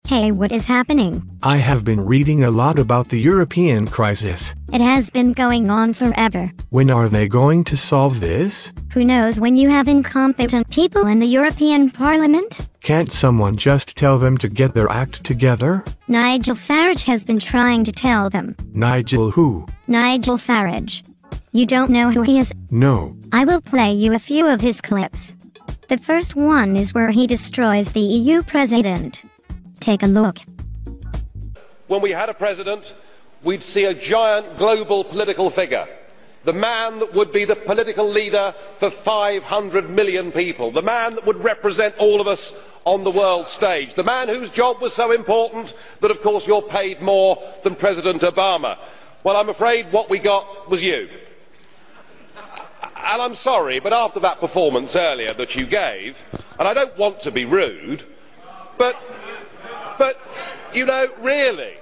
Hey, what is happening? I have been reading a lot about the European crisis. It has been going on forever. When are they going to solve this? Who knows when you have incompetent people in the European Parliament? Can't someone just tell them to get their act together? Nigel Farage has been trying to tell them. Nigel who? Nigel Farage. You don't know who he is? No. I will play you a few of his clips. The first one is where he destroys the EU president. Take a look. When we had a president, we'd see a giant global political figure. The man that would be the political leader for 500 million people. The man that would represent all of us on the world stage. The man whose job was so important that, of course, you're paid more than President Obama. Well, I'm afraid what we got was you. And I'm sorry, but after that performance earlier that you gave, and I don't want to be rude, but you know, really,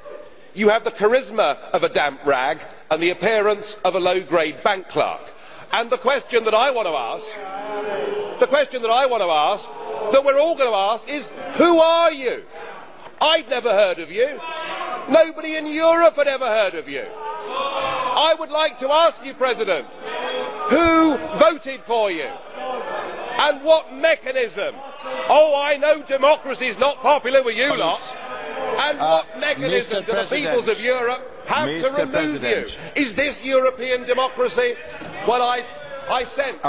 you have the charisma of a damp rag and the appearance of a low-grade bank clerk. And the question that I want to ask, that we're all going to ask is, who are you? I'd never heard of you. Nobody in Europe had ever heard of you. I would like to ask you, President, who voted for you? And what mechanism? Oh, I know democracy is not popular with you lot. And what mechanism do the peoples of Europe have to remove you? Is this European democracy? Well, I sense,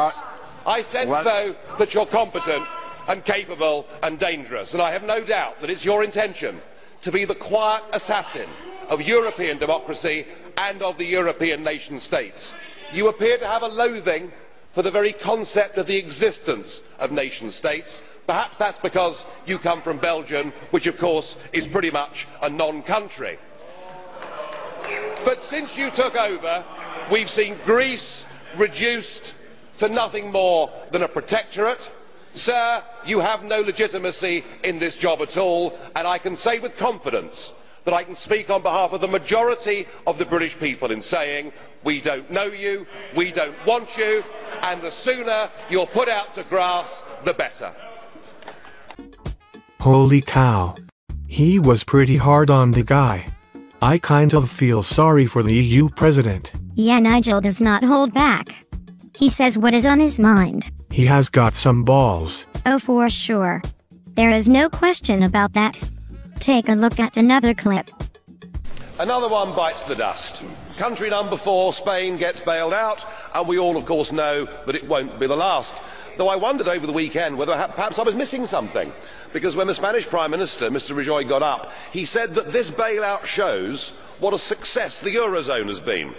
though, that you're competent and capable and dangerous. And I have no doubt that it's your intention to be the quiet assassin of European democracy and of the European nation states. You appear to have a loathing for the very concept of the existence of nation states. Perhaps that's because you come from Belgium, which of course is pretty much a non-country. But since you took over, we've seen Greece reduced to nothing more than a protectorate. Sir, you have no legitimacy in this job at all, and I can say with confidence that I can speak on behalf of the majority of the British people in saying we don't know you, we don't want you, and the sooner you're put out to grass, the better. Holy cow. He was pretty hard on the guy. I kind of feel sorry for the EU president. Yeah, Nigel does not hold back. He says what is on his mind. He has got some balls. Oh, for sure. There is no question about that. Take a look at another clip. Another one bites the dust. Country number 4, Spain, gets bailed out, and we all, of course, know that it won't be the last. Though I wondered over the weekend whether perhaps I was missing something, because when the Spanish Prime Minister, Mr. Rajoy, got up, he said that this bailout shows what a success the Eurozone has been.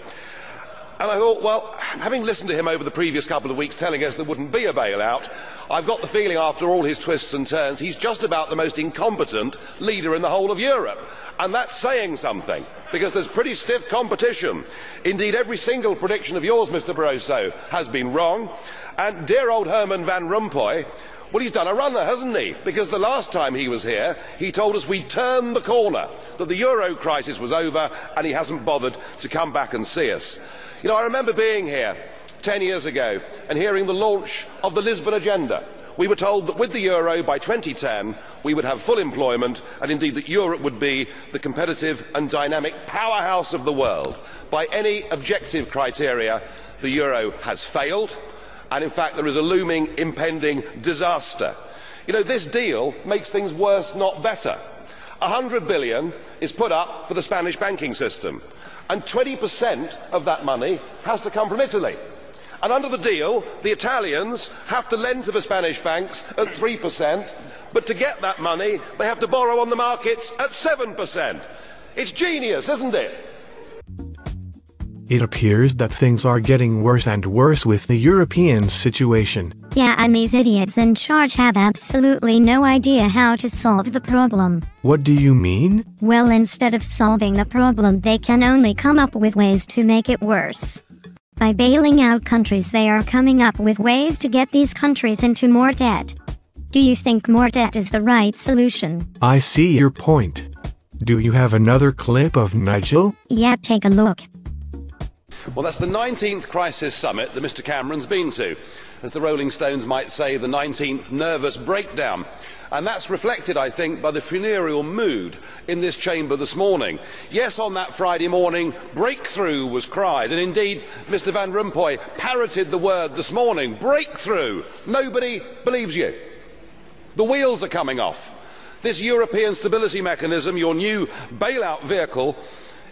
And I thought, well, having listened to him over the previous couple of weeks telling us there wouldn't be a bailout, I've got the feeling after all his twists and turns, he's just about the most incompetent leader in the whole of Europe. And that's saying something, because there's pretty stiff competition. Indeed, every single prediction of yours, Mr. Barroso, has been wrong. And dear old Herman Van Rompuy, well, he's done a runner, hasn't he? Because the last time he was here, he told us we'd turned the corner, that the euro crisis was over, and he hasn't bothered to come back and see us. You know, I remember being here 10 years ago and hearing the launch of the Lisbon Agenda. We were told that with the euro by 2010 we would have full employment, and indeed that Europe would be the competitive and dynamic powerhouse of the world. By any objective criteria, the euro has failed, and in fact there is a looming impending disaster. You know, this deal makes things worse, not better. 100 billion is put up for the Spanish banking system, and 20% of that money has to come from Italy. And under the deal, the Italians have to lend to the Spanish banks at 3%, but to get that money, they have to borrow on the markets at 7%. It's genius, isn't it? It appears that things are getting worse and worse with the European situation. Yeah, and these idiots in charge have absolutely no idea how to solve the problem. What do you mean? Well, instead of solving the problem, they can only come up with ways to make it worse. By bailing out countries, they are coming up with ways to get these countries into more debt. Do you think more debt is the right solution? I see your point. Do you have another clip of Nigel? Yeah, take a look. Well, that's the 19th crisis summit that Mr Cameron's been to. As the Rolling Stones might say, the 19th nervous breakdown. And that's reflected, I think, by the funereal mood in this chamber this morning. Yes, on that Friday morning, breakthrough was cried, and indeed Mr Van Rompuy parroted the word this morning, breakthrough. Nobody believes you. The wheels are coming off. This European stability mechanism, your new bailout vehicle,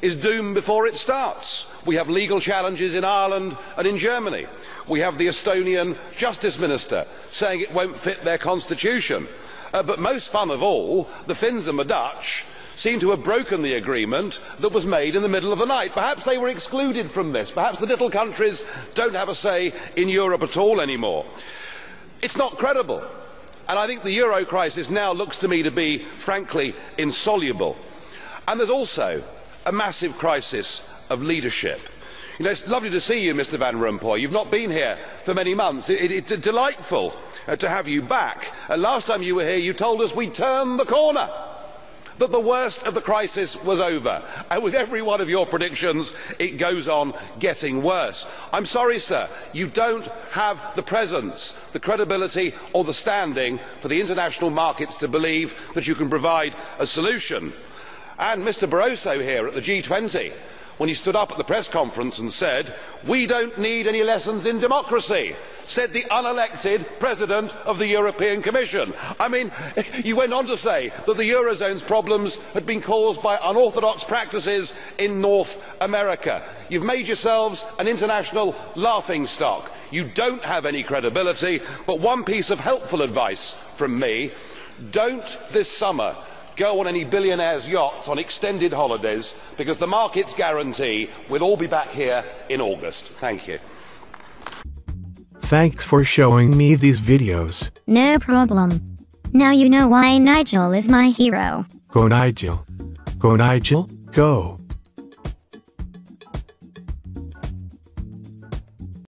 is doomed before it starts. We have legal challenges in Ireland and in Germany. We have the Estonian Justice Minister saying it won't fit their constitution. But most fun of all, the Finns and the Dutch seem to have broken the agreement that was made in the middle of the night. Perhaps they were excluded from this. Perhaps the little countries don't have a say in Europe at all anymore. It's not credible. And I think the euro crisis now looks to me to be, frankly, insoluble. And there's also a massive crisis of leadership. You know, it's lovely to see you, Mr Van Rompuy. You've not been here for many months. It's delightful to have you back. Last time you were here, you told us we'd turned the corner, that the worst of the crisis was over. And with every one of your predictions, it goes on getting worse. I'm sorry, sir, you don't have the presence, the credibility or the standing for the international markets to believe that you can provide a solution. And Mr Barroso here at the G20, when he stood up at the press conference and said, "We don't need any lessons in democracy," said the unelected President of the European Commission. I mean, you went on to say that the Eurozone's problems had been caused by unorthodox practices in North America. You've made yourselves an international laughingstock. You don't have any credibility, but one piece of helpful advice from me: don't this summer go on any billionaires' yachts on extended holidays, because the markets guarantee we'll all be back here in August. Thank you. Thanks for showing me these videos. No problem. Now you know why Nigel is my hero. Go Nigel. Go Nigel, go.